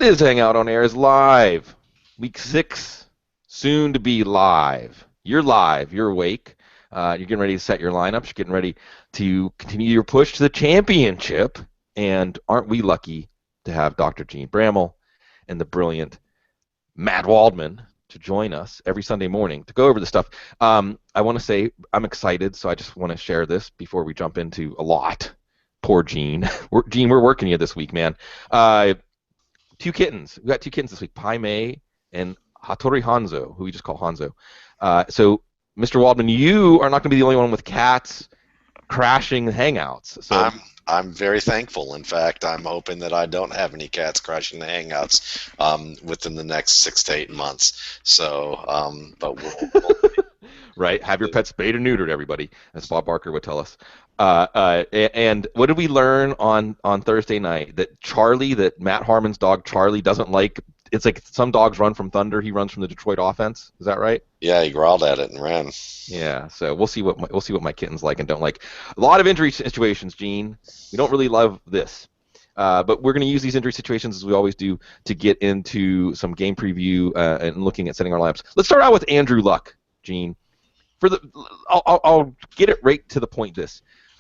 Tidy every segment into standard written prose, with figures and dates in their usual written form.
It is Hangout on Air is live. Week 6, soon to be live. You're live. You're awake. You're getting ready to set your lineups. You're getting ready to continue your push to the championship. And aren't we lucky to have Dr. Gene Bramall and the brilliant Matt Waldman to join us every Sunday morning to go over the stuff. I want to say I'm excited, so I just want to share this before we jump into a lot. Poor Gene. Gene, we're working you this week, man. Two kittens. We got two kittens this week, Pai Mei and Hattori Hanzo, who we just call Hanzo. So, Mr. Waldman, you are not going to be the only one with cats crashing Hangouts. So, I'm very thankful. In fact, I'm hoping that I don't have any cats crashing the Hangouts within the next 6 to 8 months. So, but we'll right, have your pets spayed or neutered, everybody, as Bob Barker would tell us. And what did we learn on Thursday night? That Matt Harmon's dog Charlie doesn't like. It's like some dogs run from thunder. He runs from the Detroit offense. Is that right? Yeah, he growled at it and ran. Yeah. So we'll see what my kittens like and don't like. A lot of injury situations, Gene. We don't really love this. But we're going to use these injury situations, as we always do, to get into some game preview and looking at setting our lineups. Let's start out with Andrew Luck, Gene. I'll get it right to the point.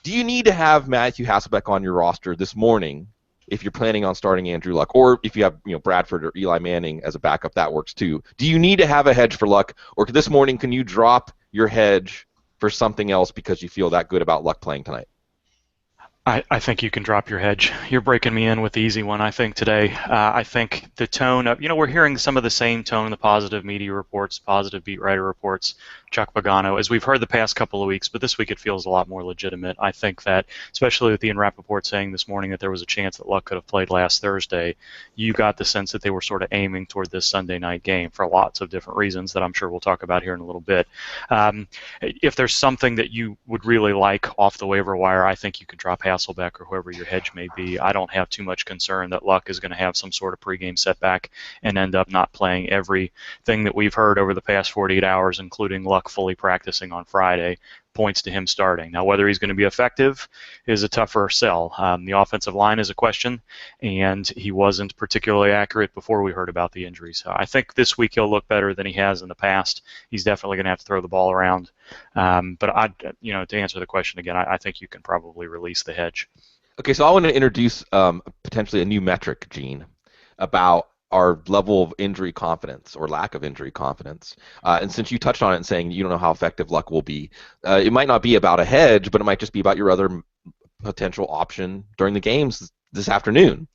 Do you need to have Matthew Hasselbeck on your roster this morning if you're planning on starting Andrew Luck, or if you have Bradford or Eli Manning as a backup? That works too. Do you need to have a hedge for Luck, or this morning can you drop your hedge for something else because you feel that good about Luck playing tonight? I think you can drop your hedge. You're breaking me in with the easy one, I think, today. I think the tone of, we're hearing some of the same tone in the positive media reports, positive beat writer reports, Chuck Pagano, as we've heard the past couple of weeks, but this week it feels a lot more legitimate. I think that, especially with Ian Rappaport saying this morning that there was a chance that Luck could have played last Thursday, you got the sense that they were sort of aiming toward this Sunday night game for lots of different reasons that I'm sure we'll talk about here in a little bit. If there's something that you would really like off the waiver wire, I think you could drop Hasselbeck or whoever your hedge may be. I don't have too much concern that Luck is going to have some sort of pregame setback and end up not playing everything that we've heard over the past 48 hours, including Luck fully practicing on Friday, points to him starting. Now, whether he's going to be effective is a tougher sell. The offensive line is a question, and he wasn't particularly accurate before we heard about the injury. So I think this week he'll look better than he has in the past. He's definitely going to have to throw the ball around. But to answer the question again, I think you can probably release the hedge. Okay, so I want to introduce potentially a new metric, Gene, about our level of injury confidence or lack of injury confidence. And since you touched on it and saying you don't know how effective Luck will be, it might not be about a hedge, but it might just be about your other potential option during the games this afternoon.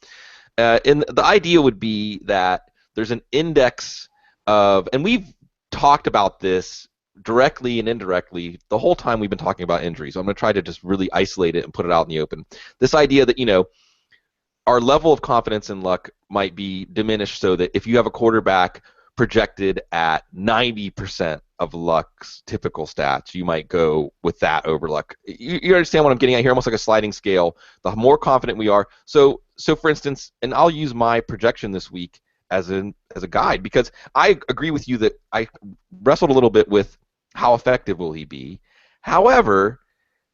And the idea would be that there's an index of, and we've talked about this directly and indirectly the whole time we've been talking about injuries. So I'm going to try to just really isolate it and put it out in the open. This idea that, our level of confidence in Luck might be diminished so that if you have a quarterback projected at 90% of Luck's typical stats, you might go with that over Luck. You understand what I'm getting at here? Almost like a sliding scale. The more confident we are. So for instance, and I'll use my projection this week as a guide, because I agree with you that I wrestled a little bit with how effective will he be. However,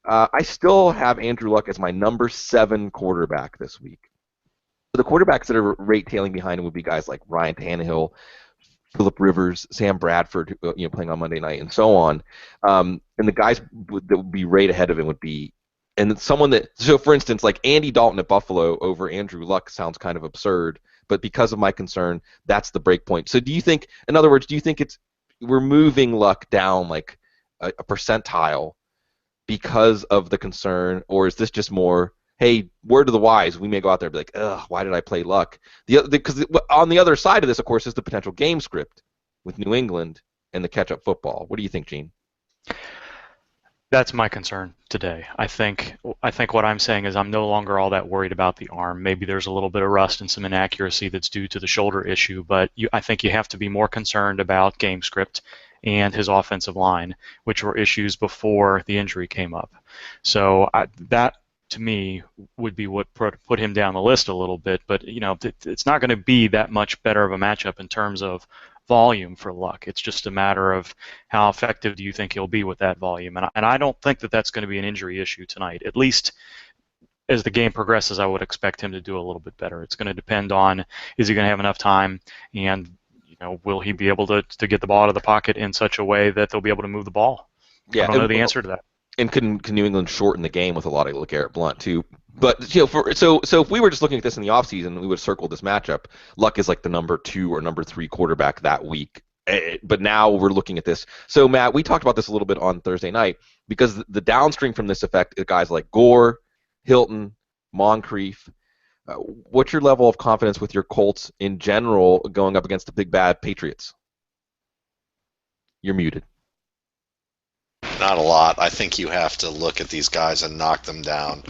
I still have Andrew Luck as my number 7 quarterback this week. The quarterbacks that are rate tailing behind him would be guys like Ryan Tannehill, Phillip Rivers, Sam Bradford, playing on Monday night, and so on. And the guys that would be right ahead of him would be, and someone that, so for instance, like Andy Dalton at Buffalo over Andrew Luck sounds kind of absurd, but because of my concern, that's the break point. So do you think, in other words, we're moving Luck down like a percentile because of the concern, or is this just more, hey, word to the wise, we may go out there and be like, ugh, why did I play Luck? Because on the other side of this, of course, is the potential game script with New England and the catch-up football. What do you think, Gene? That's my concern today. I think what I'm saying is I'm no longer all that worried about the arm. Maybe there's a little bit of rust and some inaccuracy that's due to the shoulder issue, but I think you have to be more concerned about game script and his offensive line, which were issues before the injury came up. So that, to me, would be what put him down the list a little bit. But it's not going to be that much better of a matchup in terms of volume for Luck. It's just a matter of how effective do you think he'll be with that volume. And I don't think that that's going to be an injury issue tonight. At least as the game progresses, I would expect him to do a little bit better. It's going to depend on, is he going to have enough time, and will he be able to get the ball out of the pocket in such a way that they'll be able to move the ball? I Yeah, don't know the answer to that. and can New England shorten the game with a lot of LeGarrette Blunt too? But so if we were just looking at this in the offseason, we would circle this matchup. Luck is like the number 2 or number 3 quarterback that week. But now we're looking at this. So Matt, we talked about this a little bit on Thursday night because the downstream from this effect is guys like Gore, Hilton, Moncrief. What's your level of confidence with your Colts in general going up against the big bad Patriots? You're muted. Not a lot. I think you have to look at these guys and knock them down,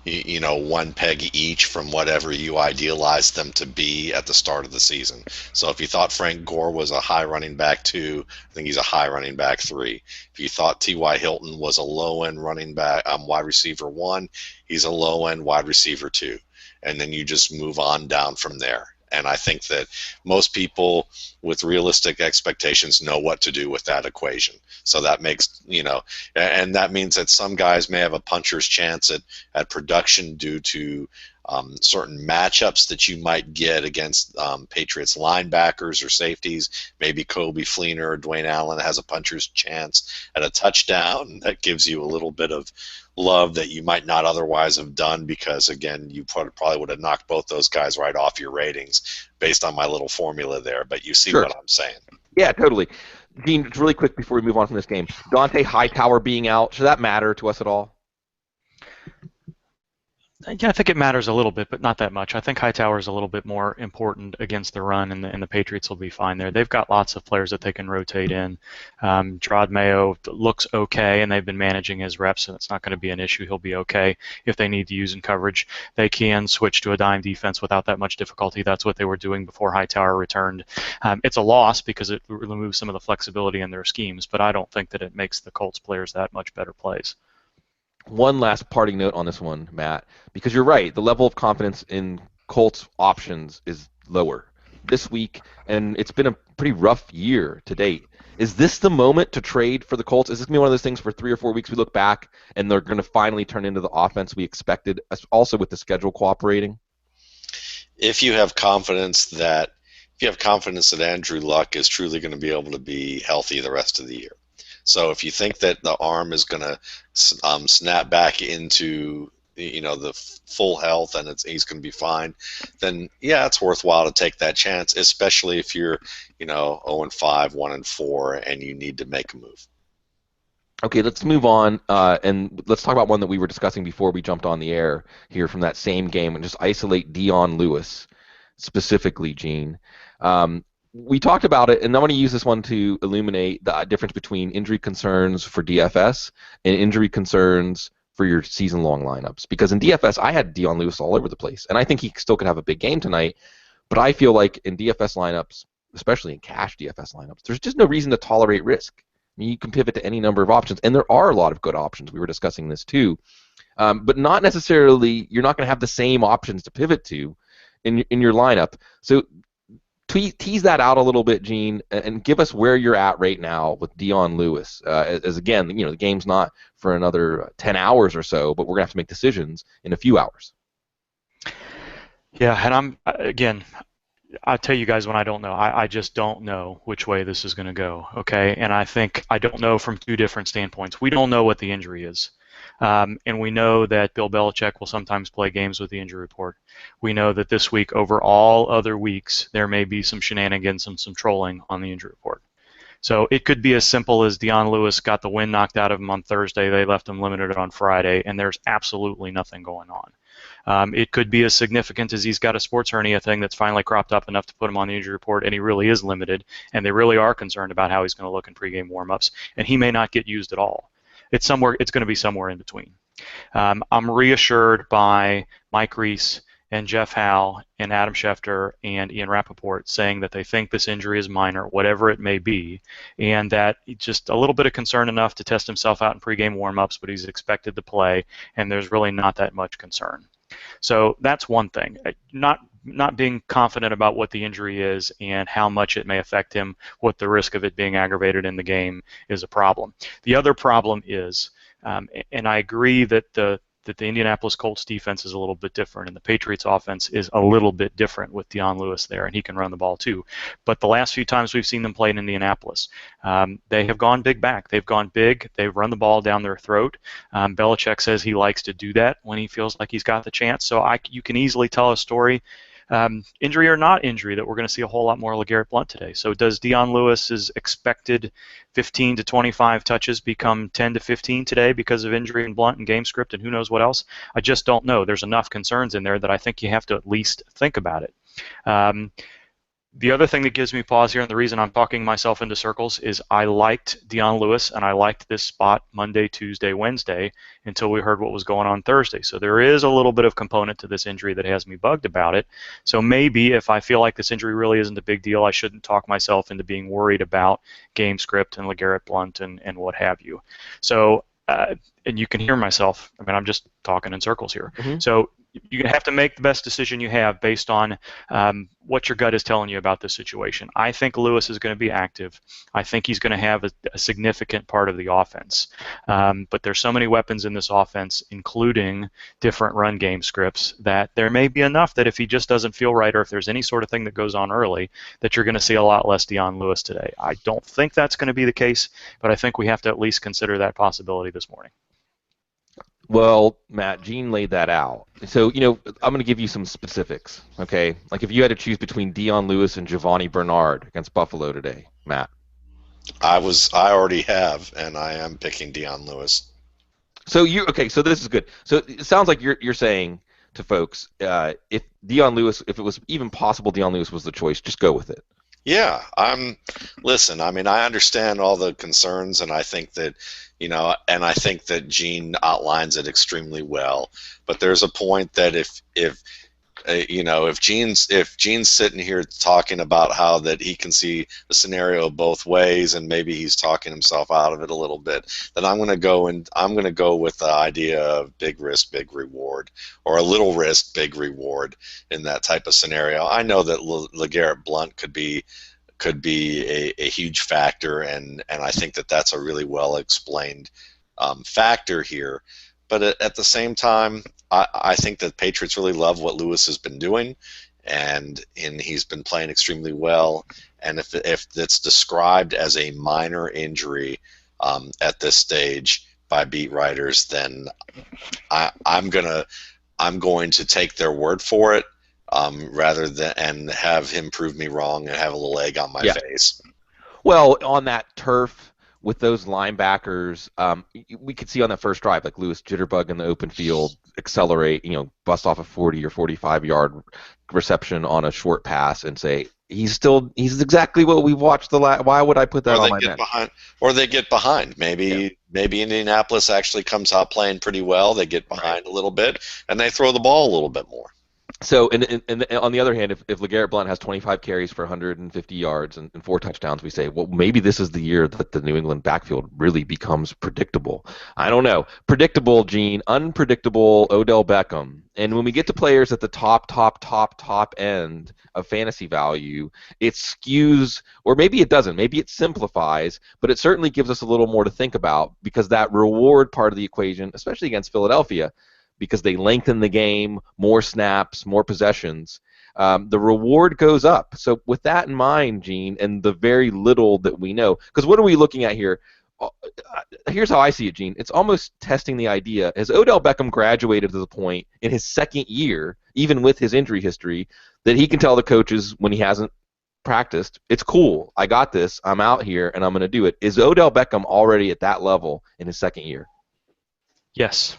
one peg each from whatever you idealized them to be at the start of the season. So if you thought Frank Gore was a high running back 2, I think he's a high running back 3. If you thought T.Y. Hilton was a low end running back, wide receiver 1, he's a low end wide receiver 2. And then you just move on down from there. And I think that most people with realistic expectations know what to do with that equation. So that makes, and that means that some guys may have a puncher's chance at production due to certain matchups that you might get against Patriots linebackers or safeties. Maybe Kobe Fleener or Dwayne Allen has a puncher's chance at a touchdown. That gives you a little bit of love that you might not otherwise have done because, again, you probably would have knocked both those guys right off your ratings based on my little formula there. But you see Sure. what I'm saying. Yeah, totally. Gene, really quick before we move on from this game, Dante Hightower being out, should that matter to us at all? Yeah, I think it matters a little bit, but not that much. I think Hightower is a little bit more important against the run, and the Patriots will be fine there. They've got lots of players that they can rotate in. Gerard Mayo looks okay, and they've been managing his reps, and it's not going to be an issue. He'll be okay. If they need to use in coverage, they can switch to a dime defense without that much difficulty. That's what they were doing before Hightower returned. It's a loss because it removes some of the flexibility in their schemes, but I don't think that it makes the Colts players that much better plays. One last parting note on this one, Matt, because you're right. The level of confidence in Colts options is lower this week, and it's been a pretty rough year to date. Is this the moment to trade for the Colts? Is this going to be one of those things for 3 or 4 weeks we look back and they're going to finally turn into the offense we expected, also with the schedule cooperating? If you have confidence that Andrew Luck is truly going to be able to be healthy the rest of the year. So if you think that the arm is going to snap back into the full health and he's going to be fine, then yeah, it's worthwhile to take that chance, especially if you're 0-5, 1-4, and you need to make a move. Okay, let's move on, and let's talk about one that we were discussing before we jumped on the air here from that same game, and just isolate Dion Lewis specifically, Gene. We talked about it, and I want to use this one to illuminate the difference between injury concerns for DFS and injury concerns for your season-long lineups. Because in DFS, I had Dion Lewis all over the place, and I think he still could have a big game tonight, but I feel like in DFS lineups, especially in cash DFS lineups, there's just no reason to tolerate risk. I mean, you can pivot to any number of options, and there are a lot of good options. We were discussing this too. But not necessarily, you're not going to have the same options to pivot to in your lineup. So tease that out a little bit, Gene, and give us where you're at right now with Dion Lewis. As again, the game's not for another 10 hours or so, but we're going to have to make decisions in a few hours. Yeah, and I'll tell you guys when I don't know. I just don't know which way this is going to go, okay? And I think I don't know from 2 different standpoints. We don't know what the injury is. And we know that Bill Belichick will sometimes play games with the injury report. We know that this week, over all other weeks, there may be some shenanigans and some trolling on the injury report. So it could be as simple as Dion Lewis got the wind knocked out of him on Thursday, they left him limited on Friday, and there's absolutely nothing going on. It could be as significant as he's got a sports hernia thing that's finally cropped up enough to put him on the injury report, and he really is limited, and they really are concerned about how he's going to look in pregame warmups, and he may not get used at all. It's going to be somewhere in between. I'm reassured by Mike Reese and Jeff Howe and Adam Schefter and Ian Rappaport saying that they think this injury is minor, whatever it may be, and that just a little bit of concern enough to test himself out in pregame warmups, but he's expected to play, and there's really not that much concern. So that's one thing. Not being confident about what the injury is and how much it may affect him, what the risk of it being aggravated in the game is a problem. The other problem is, and I agree that the that the Indianapolis Colts defense is a little bit different, and the Patriots offense is a little bit different with Dion Lewis there, and he can run the ball too. But the last few times we've seen them play in Indianapolis, they have gone big back. They've gone big. They've run the ball down their throat. Belichick says he likes to do that when he feels like he's got the chance. So you can easily tell a story, injury or not injury, that we're going to see a whole lot more LeGarrette Blount today. So does Dion Lewis's expected 15 to 25 touches become 10 to 15 today because of injury and Blount and game script and who knows what else? I just don't know. There's enough concerns in there that I think you have to at least think about it. The other thing that gives me pause here, and the reason I'm talking myself into circles, is I liked Dion Lewis and I liked this spot Monday, Tuesday, Wednesday until we heard what was going on Thursday. So there is a little bit of component to this injury that has me bugged about it. So maybe if I feel like this injury really isn't a big deal, I shouldn't talk myself into being worried about game script and LeGarrette Blount and what have you. So, and you can hear myself. I mean, I'm just talking in circles here. Mm-hmm. So you have to make the best decision you have based on what your gut is telling you about this situation. I think Lewis is going to be active. I think he's going to have a significant part of the offense. But there's so many weapons in this offense, including different run game scripts, that there may be enough that if he just doesn't feel right or if there's any sort of thing that goes on early, that you're going to see a lot less Dion Lewis today. I don't think that's going to be the case, but I think we have to at least consider that possibility this morning. Well, Matt, Gene laid that out. So, I'm going to give you some specifics, okay? Like if you had to choose between Dion Lewis and Giovanni Bernard against Buffalo today, Matt. I already have, and I am picking Dion Lewis. So so this is good. So it sounds like you're saying to folks, if it was even possible Dion Lewis was the choice, just go with it. Yeah, listen, I mean, I understand all the concerns, and I think that, I think that Gene outlines it extremely well. But there's a point that if Gene's sitting here talking about how that he can see the scenario both ways, and maybe he's talking himself out of it a little bit, then I'm going to go with the idea of big risk, big reward, or a little risk, big reward in that type of scenario. I know that LeGarrette Blount could be a huge factor, and I think that that's a really well explained factor here. But at the same time, I think that Patriots really love what Lewis has been doing, and he's been playing extremely well. And if it's described as a minor injury at this stage by beat writers, then I'm going to take their word for it rather than and have him prove me wrong and have a little egg on my face. Well, on that turf, with those linebackers, we could see on that first drive, like Lewis jitterbug in the open field, accelerate, bust off a 40 or 45-yard reception on a short pass and say, he's exactly what we've watched why would I put that on my bench? Or they get behind. Maybe Indianapolis actually comes out playing pretty well. They get behind a little bit, and they throw the ball a little bit more. So, and on the other hand, if LeGarrette Blount has 25 carries for 150 yards and 4 touchdowns, we say, well, maybe this is the year that the New England backfield really becomes predictable. I don't know. Predictable, Gene. Unpredictable, Odell Beckham. And when we get to players at the top end of fantasy value, it skews, or maybe it doesn't. Maybe it simplifies, but it certainly gives us a little more to think about because that reward part of the equation, especially against Philadelphia, because they lengthen the game, more snaps, more possessions, the reward goes up. So with that in mind, Gene, and the very little that we know, because what are we looking at here? Here's how I see it, Gene. It's almost testing the idea. Has Odell Beckham graduated to the point in his second year, even with his injury history, that he can tell the coaches when he hasn't practiced, it's cool, I got this, I'm out here, and I'm going to do it. Is Odell Beckham already at that level in his second year? Yes.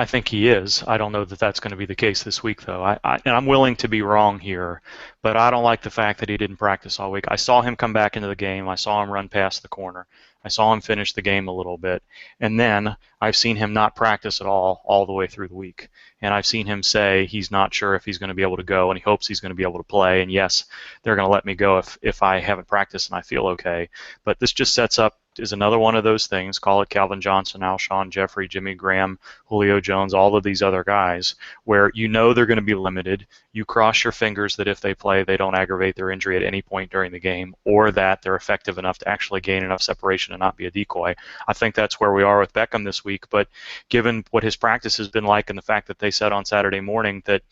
I think he is. I don't know that that's going to be the case this week, though. And I'm willing to be wrong here, but I don't like the fact that he didn't practice all week. I saw him come back into the game. I saw him run past the corner. I saw him finish the game a little bit. And then I've seen him not practice at all the way through the week. And I've seen him say he's not sure if he's going to be able to go, and he hopes he's going to be able to play. And yes, they're going to let me go if I haven't practiced and I feel okay. But this just sets up is another one of those things. Call it Calvin Johnson, Alshon Jeffrey, Jimmy Graham, Julio Jones, all of these other guys, where you know they're going to be limited. You cross your fingers that if they play, they don't aggravate their injury at any point during the game, or that they're effective enough to actually gain enough separation and not be a decoy. I think that's where we are with Beckham this week. But given what his practice has been like and the fact that they said on Saturday morning that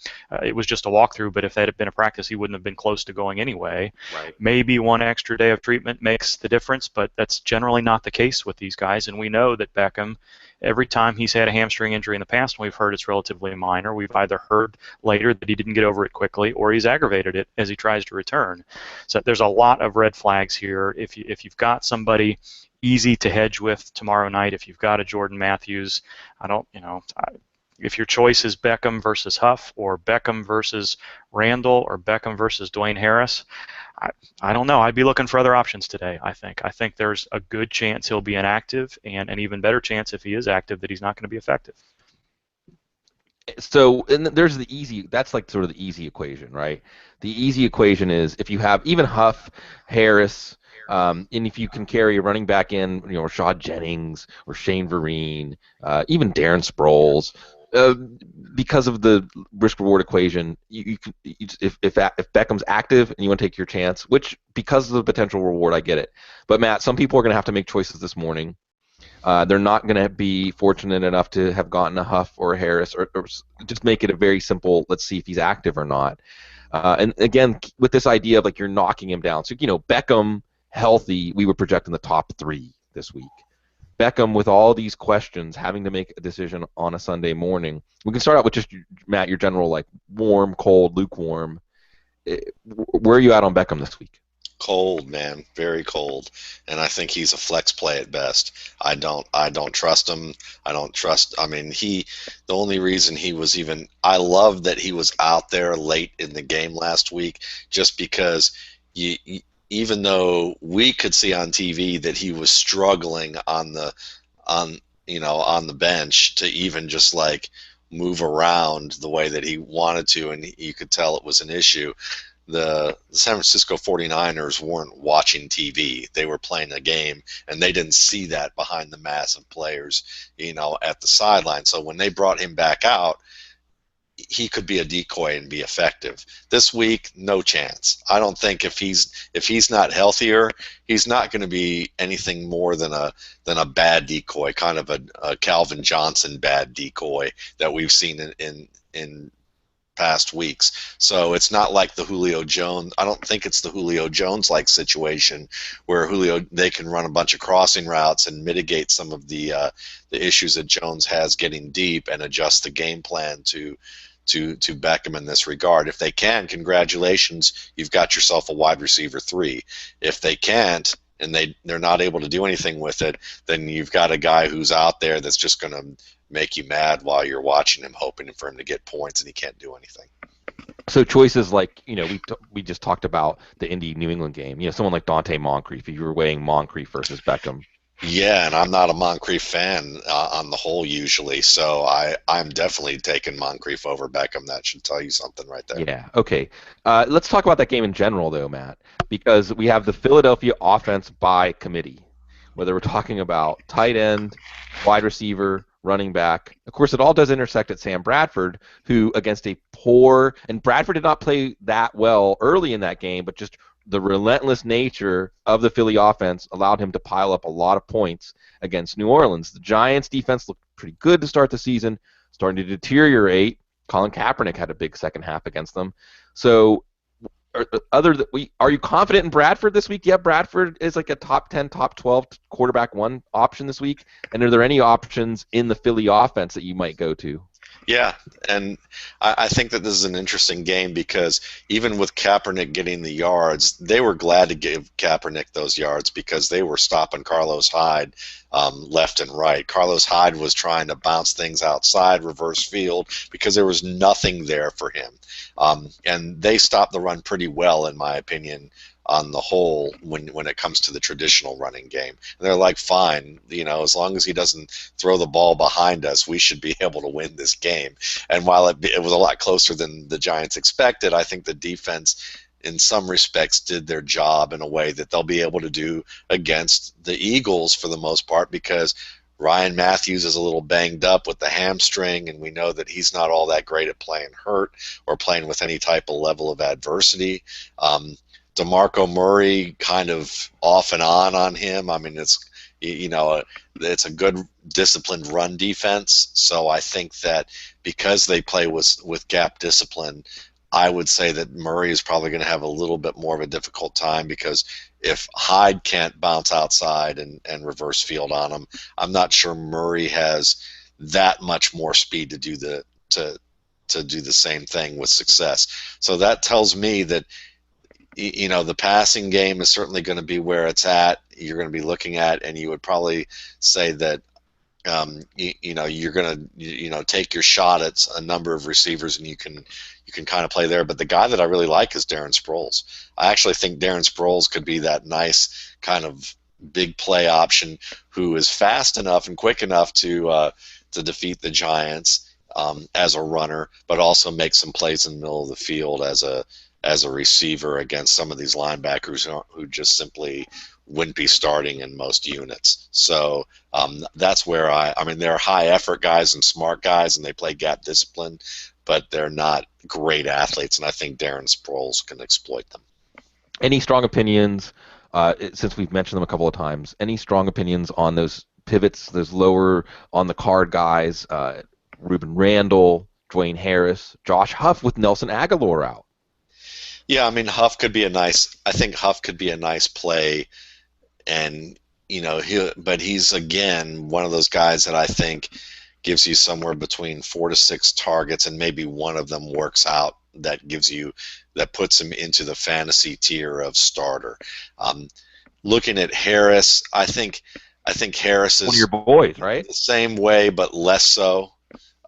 it was just a walkthrough, but if that had been a practice, he wouldn't have been close to going anyway. Right. Maybe one extra day of treatment makes the difference, but that's generally not the case with these guys. And we know that Beckham, every time he's had a hamstring injury in the past, we've heard it's relatively minor. We've either heard later that he didn't get over it quickly, or he's aggravated it as he tries to return. So there's a lot of red flags here. If you've got somebody easy to hedge with tomorrow night, if you've got a Jordan Matthews, if your choice is Beckham versus Huff, or Beckham versus Randall, or Beckham versus Dwayne Harris, I don't know. I'd be looking for other options today, I think. I think there's a good chance he'll be inactive, and an even better chance if he is active that he's not going to be effective. So, and there's that's like sort of the easy equation, right? The easy equation is if you have even Huff, Harris, and if you can carry a running back in, Rashad Jennings or Shane Vereen, even Darren Sproles, because of the risk-reward equation, if Beckham's active and you want to take your chance, which because of the potential reward, I get it. But Matt, some people are going to have to make choices this morning. They're not going to be fortunate enough to have gotten a Huff or a Harris, or just make it a very simple, let's see if he's active or not. And again, with this idea of like you're knocking him down. So, Beckham healthy, we would project in the top 3 this week. Beckham with all these questions, having to make a decision on a Sunday morning. We can start out with just, Matt, your general like warm, cold, lukewarm. Where are you at on Beckham this week? Cold, man, very cold, and I think he's a flex play at best. I don't trust him. The only reason he was even, I love that he was out there late in the game last week, just because even though we could see on TV that he was struggling on the bench to even just like move around the way that he wanted to, and you could tell it was an issue. The San Francisco 49ers weren't watching TV. They were playing a game, and they didn't see that behind the mass of players, at the sideline. So when they brought him back out, he could be a decoy and be effective. This week, no chance. I don't think if he's not healthier, he's not going to be anything more than a bad decoy, kind of a Calvin Johnson bad decoy that we've seen in past weeks. So it's not like the Julio Jones. I don't think it's the Julio Jones like situation where they can run a bunch of crossing routes and mitigate some of the issues that Jones has getting deep and adjust the game plan to Beckham in this regard. If they can, congratulations, you've got yourself a wide receiver 3. If they can't and they're not able to do anything with it, then you've got a guy who's out there that's just going to make you mad while you're watching him, hoping for him to get points, and he can't do anything. So choices like, we just talked about the Indy New England game. Someone like Dante Moncrief, if you were weighing Moncrief versus Beckham. Yeah, and I'm not a Moncrief fan on the whole usually, so I'm definitely taking Moncrief over Beckham. That should tell you something right there. Yeah, okay. Let's talk about that game in general, though, Matt, because we have the Philadelphia offense by committee, whether we're talking about tight end, wide receiver, running back. Of course, it all does intersect at Sam Bradford, who against a and Bradford did not play that well early in that game, but just the relentless nature of the Philly offense allowed him to pile up a lot of points against New Orleans. The Giants' defense looked pretty good to start the season, starting to deteriorate. Colin Kaepernick had a big second half against them. So, are you confident in Bradford this week? Yeah, Bradford is like a top 10, top 12 quarterback 1 option this week. And are there any options in the Philly offense that you might go to? Yeah, and I think that this is an interesting game because even with Kaepernick getting the yards, they were glad to give Kaepernick those yards because they were stopping Carlos Hyde left and right. Carlos Hyde was trying to bounce things outside, reverse field, because there was nothing there for him. And they stopped the run pretty well, in my opinion, on the whole when it comes to the traditional running game. And they're like, fine, as long as he doesn't throw the ball behind us, we should be able to win this game. And while it was a lot closer than the Giants expected, I think the defense in some respects, did their job in a way that they'll be able to do against the Eagles for the most part, because Ryan Matthews is a little banged up with the hamstring, and we know that he's not all that great at playing hurt or playing with any type of level of adversity. DeMarco Murray kind of off and on him. I mean, it's a good disciplined run defense. So I think that because they play with gap discipline, I would say that Murray is probably going to have a little bit more of a difficult time, because if Hyde can't bounce outside and reverse field on him, I'm not sure Murray has that much more speed to do the same thing with success. So that tells me that the passing game is certainly going to be where it's at. You're going to be looking at, and you would probably say that you're going to take your shot at a number of receivers, and you can kind of play there. But the guy that I really like is Darren Sproles. I actually think Darren Sproles could be that nice kind of big play option who is fast enough and quick enough to defeat the Giants as a runner, but also make some plays in the middle of the field as a receiver against some of these linebackers who just simply wouldn't be starting in most units. So that's where I mean, they're high effort guys and smart guys, and they play gap discipline, but they're not great athletes, and I think Darren Sproles can exploit them. Any strong opinions, since we've mentioned them a couple of times, any strong opinions on those pivots, those lower on the card guys, Ruben Randall, Dwayne Harris, Josh Huff with Nelson Aguilar out? Yeah, I mean, I think Huff could be a nice play, and but he's again one of those guys that I think gives you somewhere between 4 to 6 targets, and maybe one of them works out that puts him into the fantasy tier of starter. Looking at Harris, I think Harris is one of your boys, right? The same way, but less so.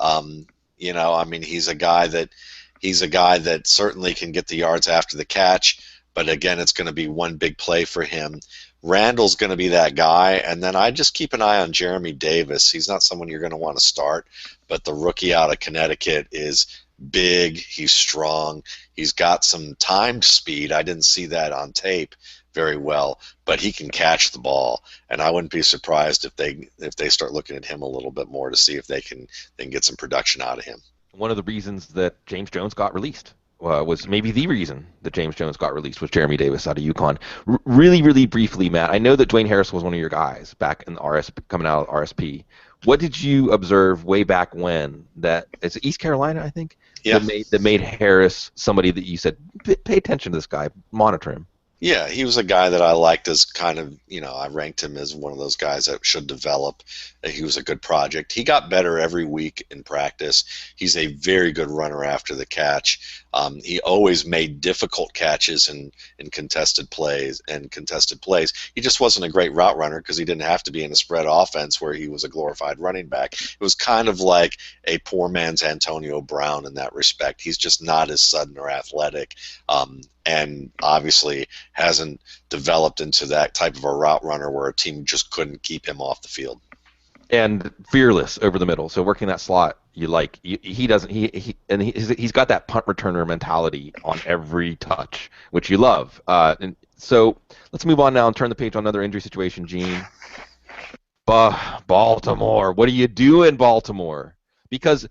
I mean, he's a guy that certainly can get the yards after the catch, but again, it's going to be one big play for him. Randall's going to be that guy, and then I just keep an eye on Jeremy Davis. He's not someone you're going to want to start, but the rookie out of Connecticut is big, he's strong, he's got some timed speed. I didn't see that on tape very well, but he can catch the ball, and I wouldn't be surprised if they start looking at him a little bit more to see if they can get some production out of him. One of the reasons that James Jones got released was maybe the reason that James Jones got released was Jeremy Davis out of UConn. Really, really briefly, Matt, I know that Dwayne Harris was one of your guys back in the coming out of RSP. What did you observe way back when that it's East Carolina, I think, yeah, that made Harris somebody that you said, pay attention to this guy, monitor him? Yeah, he was a guy that I liked as kind of, I ranked him as one of those guys that should develop. He was a good project. He got better every week in practice. He's a very good runner after the catch. He always made difficult catches in contested plays. He just wasn't a great route runner because he didn't have to be in a spread offense where he was a glorified running back. It was kind of like a poor man's Antonio Brown in that respect. He's just not as sudden or athletic. And obviously hasn't developed into that type of a route runner where a team just couldn't keep him off the field. And fearless over the middle. So working that slot, he's got that punt returner mentality on every touch, which you love. And so let's move on now and turn the page on another injury situation, Gene. Baltimore, what are you doing, Baltimore? Because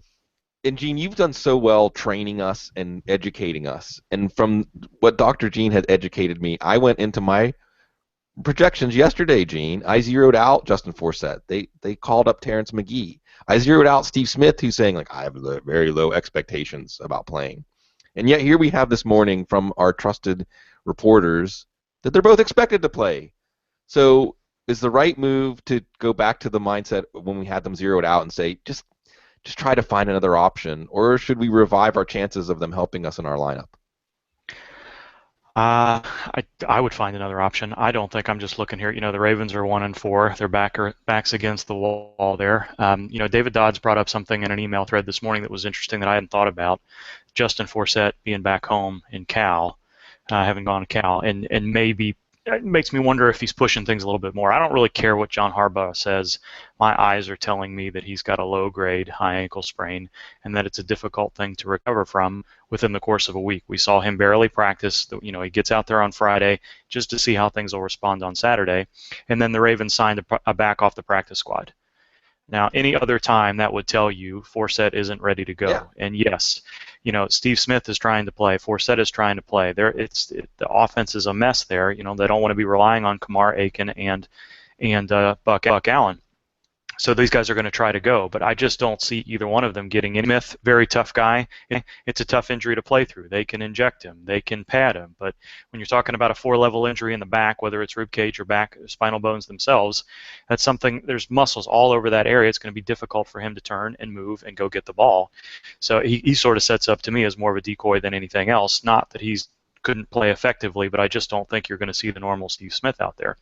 and Gene, you've done so well training us and educating us. And from what Dr. Gene had educated me, I went into my projections yesterday, Gene. I zeroed out Justin Forsett. They called up Terrence McGee. I zeroed out Steve Smith, who's saying, I have very low expectations about playing. And yet here we have this morning from our trusted reporters that they're both expected to play. So is the right move to go back to the mindset when we had them zeroed out and say, just try to find another option, or should we revive our chances of them helping us in our lineup? I would find another option. I don't think I'm just looking here. The Ravens are 1-4. Their backs against the wall there. David Dodds brought up something in an email thread this morning that was interesting that I hadn't thought about. Justin Forsett being back home in Cal, having gone to Cal, and maybe it makes me wonder if he's pushing things a little bit more. I don't really care what John Harbaugh says. My eyes are telling me that he's got a low-grade high ankle sprain and that it's a difficult thing to recover from within the course of a week. We saw him barely practice. He gets out there on Friday just to see how things will respond on Saturday, and then the Ravens signed a back off the practice squad. Now, any other time that would tell you Forsett isn't ready to go. Yeah. And yes, Steve Smith is trying to play. Forsett is trying to play. The offense is a mess there. They don't want to be relying on Kamar Aiken and Buck Allen. So these guys are going to try to go, but I just don't see either one of them getting in. Smith, very tough guy. It's a tough injury to play through. They can inject him. They can pad him. But when you're talking about a 4-level injury in the back, whether it's rib cage or back spinal bones themselves, that's something, there's muscles all over that area. It's going to be difficult for him to turn and move and go get the ball. So he sort of sets up to me as more of a decoy than anything else. Not that he's couldn't play effectively, but I just don't think you're going to see the normal Steve Smith out there.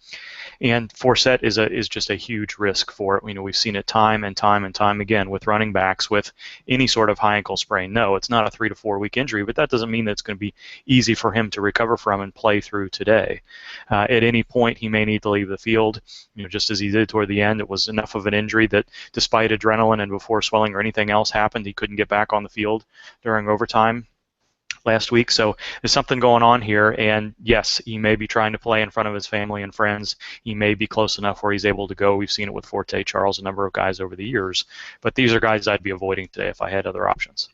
And Forsett is just a huge risk for it. We've seen it time and time and time again with running backs with any sort of high ankle sprain. No, it's not a 3 to 4 week injury, but that doesn't mean that it's going to be easy for him to recover from and play through today. At any point, he may need to leave the field. Just as he did toward the end, it was enough of an injury that, despite adrenaline and before swelling or anything else happened, he couldn't get back on the field during overtime last week. So there's something going on here, and yes, he may be trying to play in front of his family and friends. He may be close enough where he's able to go. We've seen it with Forte, Charles, a number of guys over the years, but these are guys I'd be avoiding today if I had other options.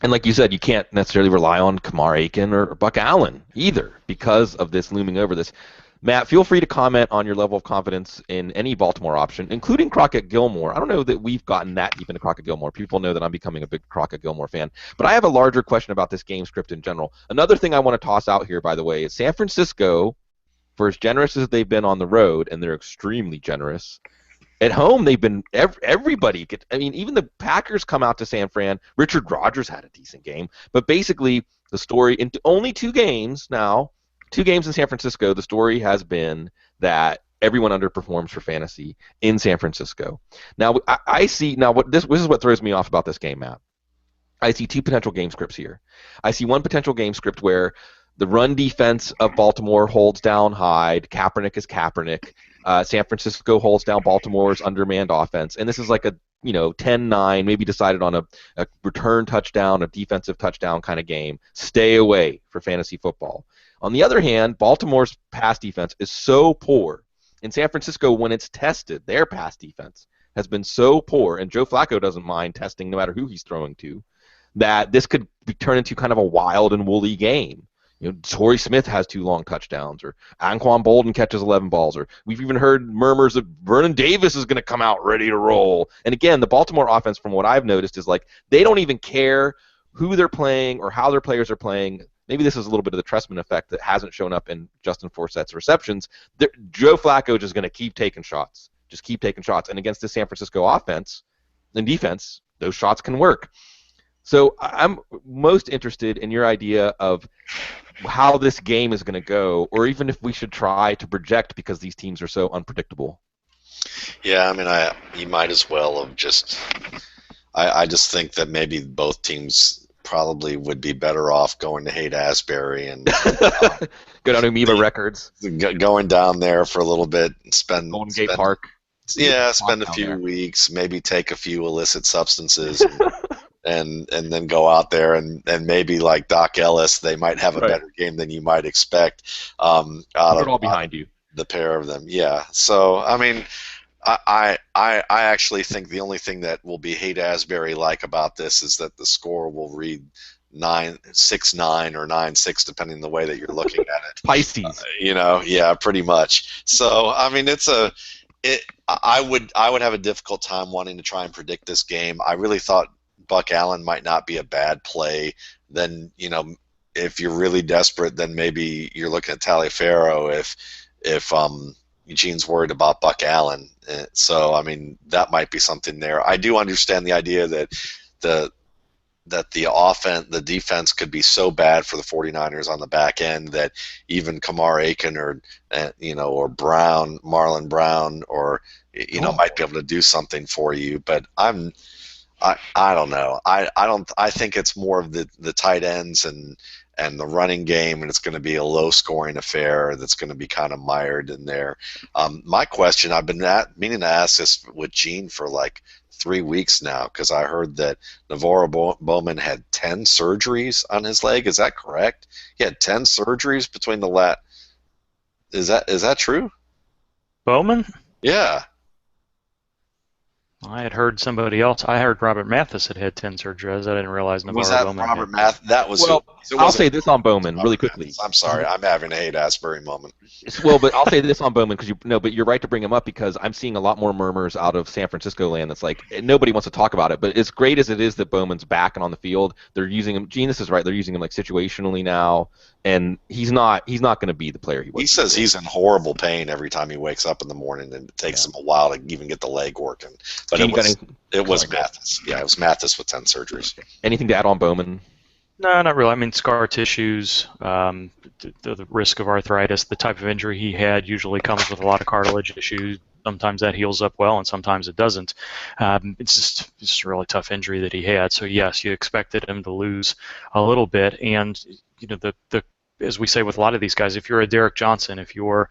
And like you said, you can't necessarily rely on Kamar Aiken or Buck Allen either because of this looming over this. Matt, feel free to comment on your level of confidence in any Baltimore option, including Crockett Gilmore. I don't know that we've gotten that deep into Crockett Gilmore. People know that I'm becoming a big Crockett Gilmore fan. But I have a larger question about this game script in general. Another thing I want to toss out here, by the way, is San Francisco, for as generous as they've been on the road, and they're extremely generous, at home they've been everybody. Even the Packers come out to San Fran. Richard Rodgers had a decent game. But basically, the story, in only 2 games now, 2 games in San Francisco, the story has been that everyone underperforms for fantasy in San Francisco. Now, I see this is what throws me off about this game, Matt. I see 2 potential game scripts here. I see one potential game script where the run defense of Baltimore holds down Hyde, Kaepernick is Kaepernick, San Francisco holds down Baltimore's undermanned offense, and this is like a 10-9, maybe decided on a return touchdown, a defensive touchdown kind of game. Stay away for fantasy football. On the other hand, Baltimore's pass defense is so poor. In San Francisco, when it's tested, their pass defense has been so poor, and Joe Flacco doesn't mind testing no matter who he's throwing to, that this could turn into kind of a wild and woolly game. Torrey Smith has 2 long touchdowns, or Anquan Bolden catches 11 balls, or we've even heard murmurs that Vernon Davis is going to come out ready to roll. And again, the Baltimore offense, from what I've noticed, is like they don't even care who they're playing or how their players are playing. Maybe this is a little bit of the Trestman effect that hasn't shown up in Justin Forsett's receptions. Joe Flacco is just going to keep taking shots. Just keep taking shots. And against the San Francisco offense and defense, those shots can work. So I'm most interested in your idea of how this game is going to go, or even if we should try to project because these teams are so unpredictable. Yeah, you might as well have just – I just think that maybe both teams – probably would be better off going to Haight-Ashbury and go down to Amoeba Records, going down there for a little bit, and Golden Gate Park. Yeah, spend a few weeks, maybe take a few illicit substances, and then go out there and maybe like Doc Ellis, they might have a better game than you might expect. Put it all behind you. The pair of them, yeah. So I mean. I actually think the only thing that will be Haight-Ashbury-like about this is that the score will read 6-9 or 9-6, depending on the way that you're looking at it. Pisces. Yeah, pretty much. So I mean, I would have a difficult time wanting to try and predict this game. I really thought Buck Allen might not be a bad play. Then if you're really desperate, then maybe you're looking at Taliaferro if Eugene's worried about Buck Allen. So, I mean, that might be something there. I do understand the idea that the defense could be so bad for the 49ers on the back end that even Kamar Aiken or Brown, Marlon Brown, or might be able to do something for you. But I don't know. I think it's more of the tight ends and and the running game, and it's going to be a low-scoring affair that's going to be kind of mired in there. My question, I've been meaning to ask this with Gene for like 3 weeks now, because I heard that Navarro Bowman had 10 surgeries on his leg. Is that correct? He had 10 surgeries between the Is that true? Bowman? Yeah. I had heard somebody else. I heard Robert Mathis had 10 surgeries. I didn't realize Was Navarro that Bowman Robert had 10. Math? That was who. Well, It I'll wasn't say this on Bowman really Robert quickly. Mathis. I'm sorry. I'm having a Haight Asbury moment. Well, but I'll say this on Bowman because but you're right to bring him up because I'm seeing a lot more murmurs out of San Francisco land that's like nobody wants to talk about it. But as great as it is that Bowman's back and on the field, they're using him. Genius is right. They're using him like situationally now, and he's not going to be the player he was. He says he's in horrible pain every time he wakes up in the morning, and it takes him a while to even get the leg working. But Gene, it was Mathis. Yeah, it was Mathis with 10 surgeries. Anything to add on Bowman? No, not really. I mean, scar tissues, the risk of arthritis, the type of injury he had usually comes with a lot of cartilage issues. Sometimes that heals up well, and sometimes it doesn't. It's just a really tough injury that he had. So yes, you expected him to lose a little bit, and the as we say with a lot of these guys, if you're a Derek Johnson, if you're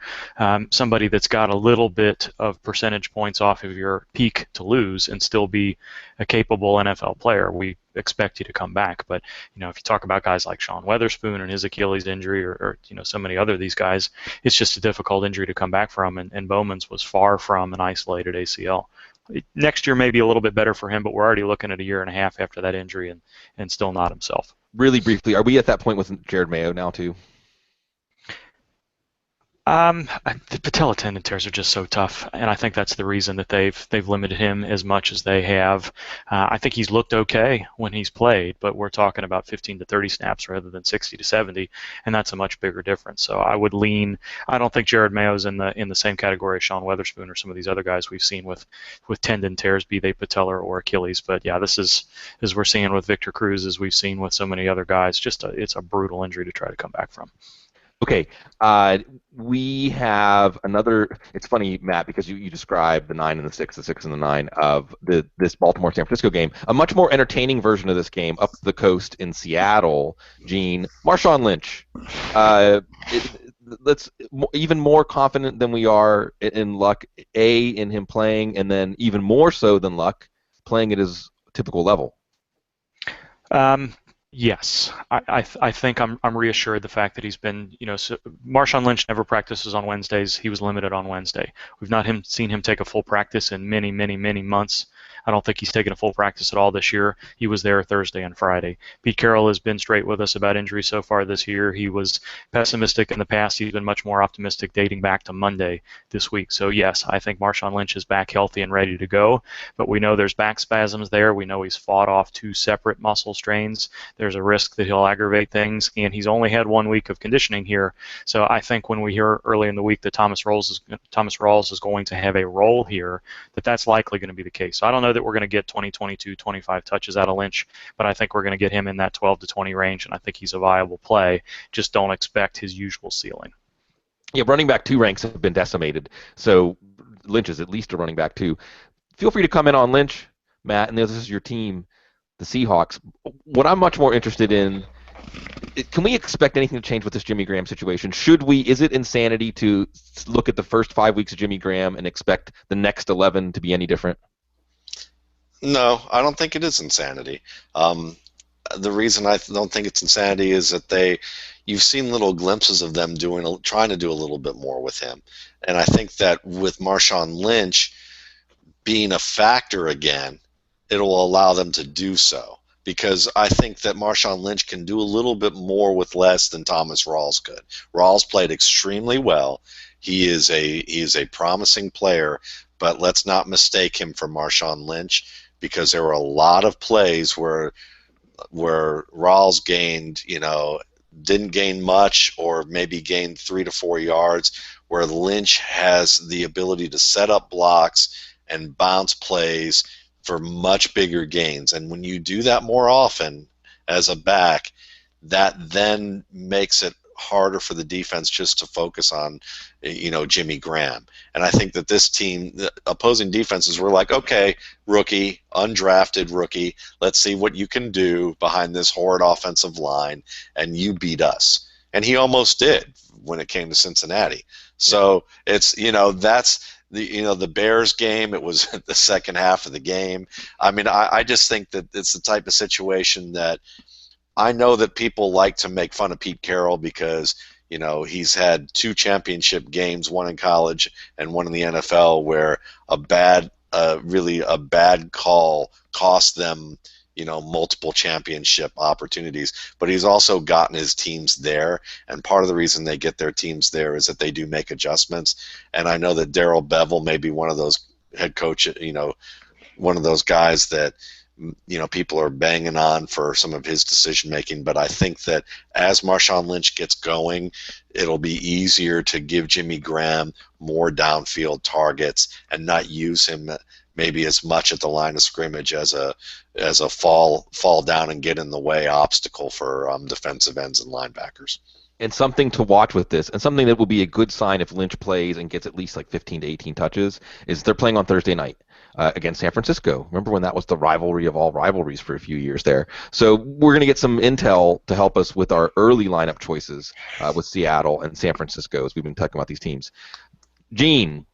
somebody that's got a little bit of percentage points off of your peak to lose and still be a capable NFL player, we expect you to come back. But if you talk about guys like Sean Weatherspoon and his Achilles injury, or so many other of these guys, it's just a difficult injury to come back from. And Bowman's was far from an isolated ACL. Next year may be a little bit better for him, but we're already looking at a year and a half after that injury and still not himself. Really briefly, are we at that point with Jared Mayo now too? The patella tendon tears are just so tough, and I think that's the reason that they've limited him as much as they have. I think he's looked okay when he's played, but we're talking about 15 to 30 snaps rather than 60 to 70, and that's a much bigger difference. So I would lean. I don't think Jared Mayo's in the same category as Sean Weatherspoon or some of these other guys we've seen with tendon tears, be they patella or Achilles. But yeah, this is as we're seeing with Victor Cruz, as we've seen with so many other guys. It's a brutal injury to try to come back from. Okay, we have another. It's funny, Matt, because you described the 9 and the 6, the 6 and the 9 of this Baltimore-San Francisco game. A much more entertaining version of this game up the coast in Seattle. Gene, Marshawn Lynch. Let's even more confident than we are in Luck. In him playing, and then even more so than Luck playing at his typical level. Yes, I think I'm reassured the fact that he's been, so Marshawn Lynch never practices on Wednesdays. He was limited on Wednesday. We've not seen him take a full practice in many, many, many months. I don't think he's taken a full practice at all this year. He was there Thursday and Friday. Pete Carroll has been straight with us about injuries so far this year. He was pessimistic in the past. He's been much more optimistic dating back to Monday this week. So yes, I think Marshawn Lynch is back healthy and ready to go, but we know there's back spasms there. We know he's fought off 2 separate muscle strains. There's a risk that he'll aggravate things, and he's only had 1 week of conditioning here. So I think when we hear early in the week that Thomas Rawls is going to have a role here, that's likely going to be the case. So I don't know that we're going to get 20, 22, 25 touches out of Lynch, but I think we're going to get him in that 12 to 20 range, and I think he's a viable play. Just don't expect his usual ceiling. Yeah, running back 2 ranks have been decimated, so Lynch is at least a running back 2. Feel free to come in on Lynch, Matt, and this is your team, the Seahawks. What I'm much more interested in, can we expect anything to change with this Jimmy Graham situation? Is it insanity to look at the first 5 weeks of Jimmy Graham and expect the next 11 to be any different? No, I don't think it is insanity. The reason I don't think it's insanity is that you've seen little glimpses of them trying to do a little bit more with him. And I think that with Marshawn Lynch being a factor again, it'll allow them to do so. Because I think that Marshawn Lynch can do a little bit more with less than Thomas Rawls could. Rawls played extremely well. He is a promising player, but let's not mistake him for Marshawn Lynch, because there were a lot of plays where Rawls didn't gain much, or maybe gained 3 to 4 yards, where Lynch has the ability to set up blocks and bounce plays for much bigger gains. And when you do that more often as a back, that then makes it harder for the defense just to focus on, Jimmy Graham. And I think that this team, the opposing defenses were like, okay, rookie, undrafted rookie, let's see what you can do behind this horrid offensive line, and you beat us. And he almost did when it came to Cincinnati. So it's, that's the Bears game. It was the second half of the game. I mean, I just think that it's the type of situation that I know that people like to make fun of Pete Carroll because, he's had 2 championship games, one in college and one in the NFL, where really a bad call cost them, multiple championship opportunities. But he's also gotten his teams there, and part of the reason they get their teams there is that they do make adjustments. And I know that Darrell Bevell may be one of those head coach, one of those guys that people are banging on for some of his decision making, but I think that as Marshawn Lynch gets going, it'll be easier to give Jimmy Graham more downfield targets and not use him maybe as much at the line of scrimmage as a fall down and get in the way obstacle for defensive ends and linebackers. And something to watch with this, and something that will be a good sign if Lynch plays and gets at least like 15 to 18 touches, is they're playing on Thursday night against San Francisco. Remember when that was the rivalry of all rivalries for a few years there? So we're going to get some intel to help us with our early lineup choices with Seattle and San Francisco, as we've been talking about these teams. Gene,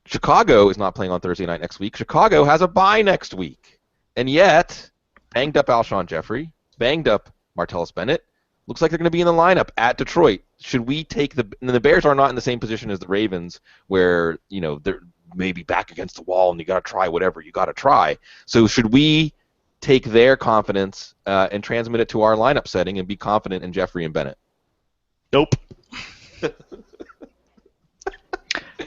Chicago is not playing on Thursday night next week. Chicago has a bye next week. And yet, banged up Alshon Jeffrey, banged up Martellus Bennett, looks like they're going to be in the lineup at Detroit. Should we take the Bears are not in the same position as the Ravens, where they're maybe back against the wall and you got to try whatever you got to try. So should we take their confidence and transmit it to our lineup setting and be confident in Jeffrey and Bennett? Nope.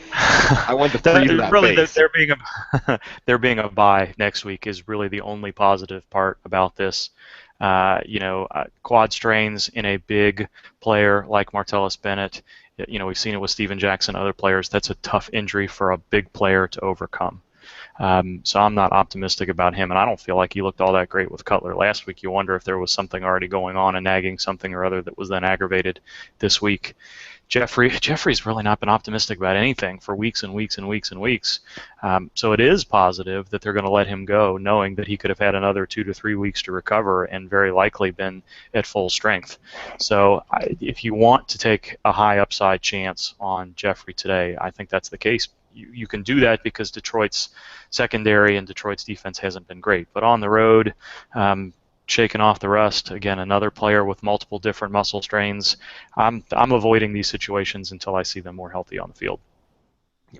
I want to freeze that really, face. there being a bye next week is really the only positive part about this. Quad strains in a big player like Martellus Bennett. We've seen it with Steven Jackson, other players. That's a tough injury for a big player to overcome. So I'm not optimistic about him, and I don't feel like he looked all that great with Cutler last week. You wonder if there was something already going on, a nagging something or other that was then aggravated this week. Jeffrey's really not been optimistic about anything for weeks and weeks and weeks and weeks. So it is positive that they're going to let him go, knowing that he could have had another 2 to 3 weeks to recover and very likely been at full strength. So if you want to take a high upside chance on Jeffrey today, I think that's the case. You can do that because Detroit's secondary and Detroit's defense hasn't been great. But on the road, shaking off the rust, again, another player with multiple different muscle strains, I'm avoiding these situations until I see them more healthy on the field.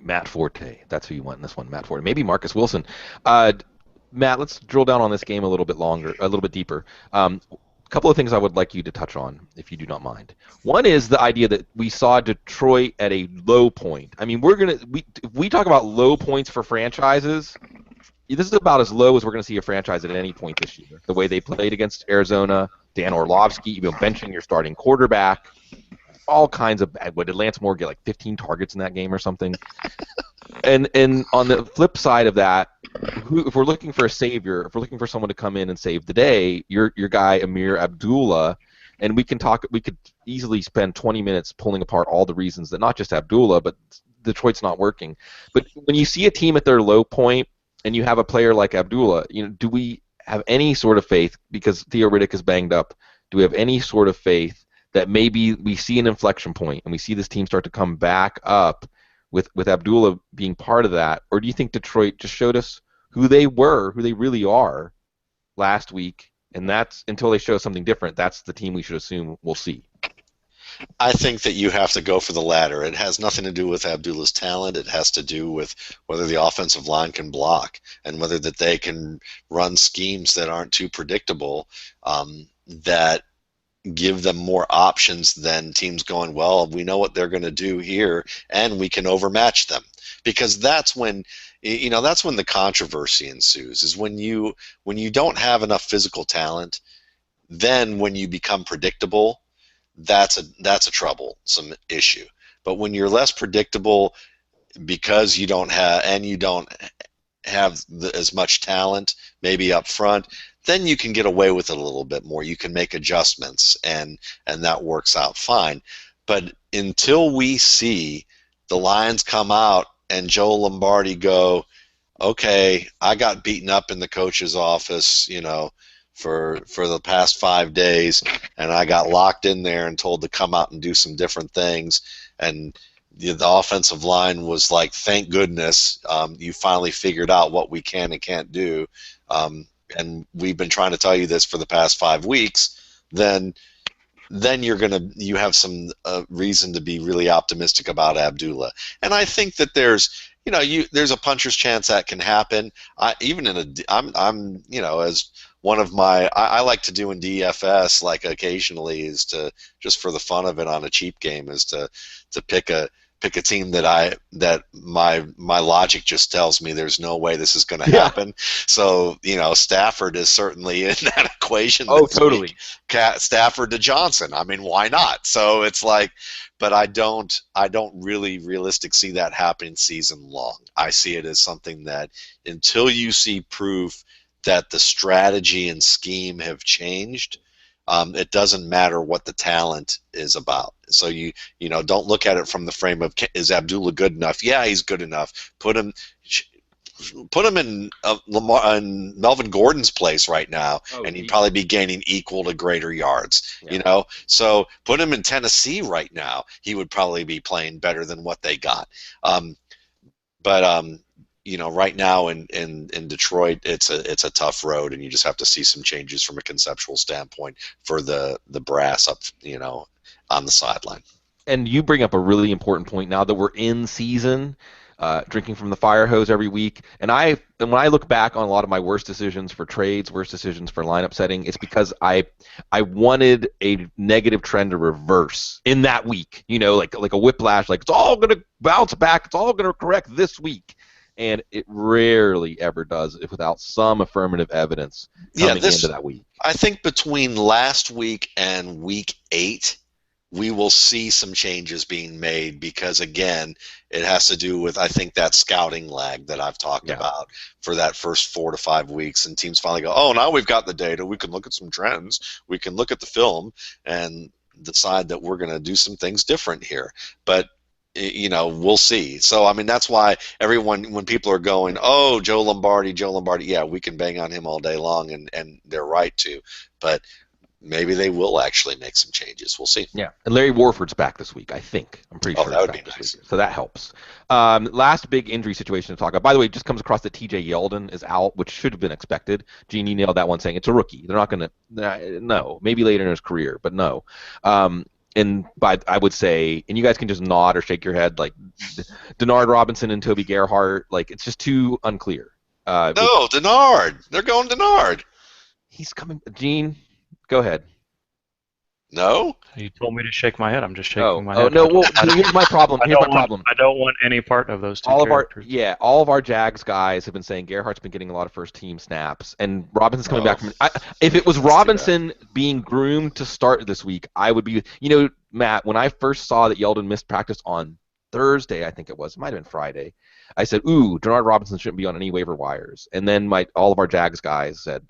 Matt Forte, that's who you want in this one, Matt Forte. Maybe Marcus Wilson. Matt, let's drill down on this game a little bit deeper. Couple of things I would like you to touch on, if you do not mind. One is the idea that we saw Detroit at a low point. I mean, if we talk about low points for franchises, this is about as low as we're going to see a franchise at any point this year. The way they played against Arizona, Dan Orlovsky, benching your starting quarterback, all kinds of bad. What did Lance Moore get, like 15 targets in that game or something? And on the flip side of that, if we're looking for a savior, if we're looking for someone to come in and save the day, your guy Amir Abdullah, and we could easily spend 20 minutes pulling apart all the reasons that not just Abdullah, but Detroit's not working. But when you see a team at their low point and you have a player like Abdullah, do we have any sort of faith, because Theo Riddick is banged up, do we have any sort of faith that maybe we see an inflection point and we see this team start to come back up with Abdullah being part of that? Or do you think Detroit just showed us who they really are last week, and that's, until they show something different, that's the team we should assume we'll see? I think that you have to go for the latter. It has nothing to do with Abdullah's talent. It has to do with whether the offensive line can block and whether that they can run schemes that aren't too predictable, that give them more options than teams going, well, we know what they're going to do here, and we can overmatch them. Because that's when the controversy ensues, is when you don't have enough physical talent. Then when you become predictable, that's a troublesome issue. But when you're less predictable because you don't have as much talent maybe up front, then you can get away with it a little bit more. You can make adjustments, and that works out fine. But until we see the Lions come out and Joe Lombardi go, okay, I got beaten up in the coach's office, for the past 5 days, and I got locked in there and told to come out and do some different things, and the offensive line was like, thank goodness, you finally figured out what we can and can't do, and we've been trying to tell you this for the past 5 weeks, then you have some reason to be really optimistic about Abdullah. And I think that there's a puncher's chance that can happen. As one of I like to do in DFS, like occasionally, is to, just for the fun of it on a cheap game, is to pick a team that my logic just tells me there's no way this is going to happen. So Stafford is certainly in that equation. Oh, totally. Week. Stafford to Johnson. I mean, why not? So it's like, but I don't really realistically see that happening season long. I see it as something that, until you see proof that the strategy and scheme have changed, it doesn't matter what the talent is about. So you don't look at it from the frame of, is Abdullah good enough? Yeah, he's good enough. Put him in in Melvin Gordon's place right now, and he'd probably be gaining equal to greater yards. Yeah. So put him in Tennessee right now, he would probably be playing better than what they got. But right now in Detroit, it's a tough road, and you just have to see some changes from a conceptual standpoint for the brass up, on the sideline. And you bring up a really important point now that we're in season, drinking from the fire hose every week. And when I look back on a lot of my worst decisions for trades, worst decisions for lineup setting, it's because I wanted a negative trend to reverse in that week. Like a whiplash, like it's all going to bounce back, it's all going to correct this week. And it rarely ever does without some affirmative evidence coming into that week. I think between last week and week 8, we will see some changes being made, because, again, it has to do with, I think, that scouting lag that I've talked about for that first 4 to 5 weeks, and teams finally go, oh, now we've got the data, we can look at some trends, we can look at the film and decide that we're going to do some things different here. But we'll see. So, I mean, that's why when people are going, oh, Joe Lombardi, yeah, we can bang on him all day long, and they're right to. But maybe they will actually make some changes. We'll see. Yeah, and Larry Warford's back this week, I think. I'm pretty sure that would he's back be this nice. week, so that helps. Last big injury situation to talk about. By the way, it just comes across that TJ Yeldon is out, which should have been expected. Gene, you nailed that one, saying it's a rookie. They're not going to, no, maybe later in his career, but no. And I would say, and you guys can just nod or shake your head, like Denard Robinson and Toby Gerhart, like it's just too unclear. No, Denard. They're going Denard. He's coming. Gene, go ahead. No? You told me to shake my head. I'm just shaking my head. Oh no. Well, here's my problem. I don't want any part of those two characters. All of our Jags guys have been saying Gerhardt's been getting a lot of first team snaps, and Robinson's coming back from. If it was Robinson being groomed to start this week, I would be. Matt, when I first saw that Yeldon missed practice on Thursday, I think it might have been Friday, I said, "Ooh, Denard Robinson shouldn't be on any waiver wires." And then all of our Jags guys said,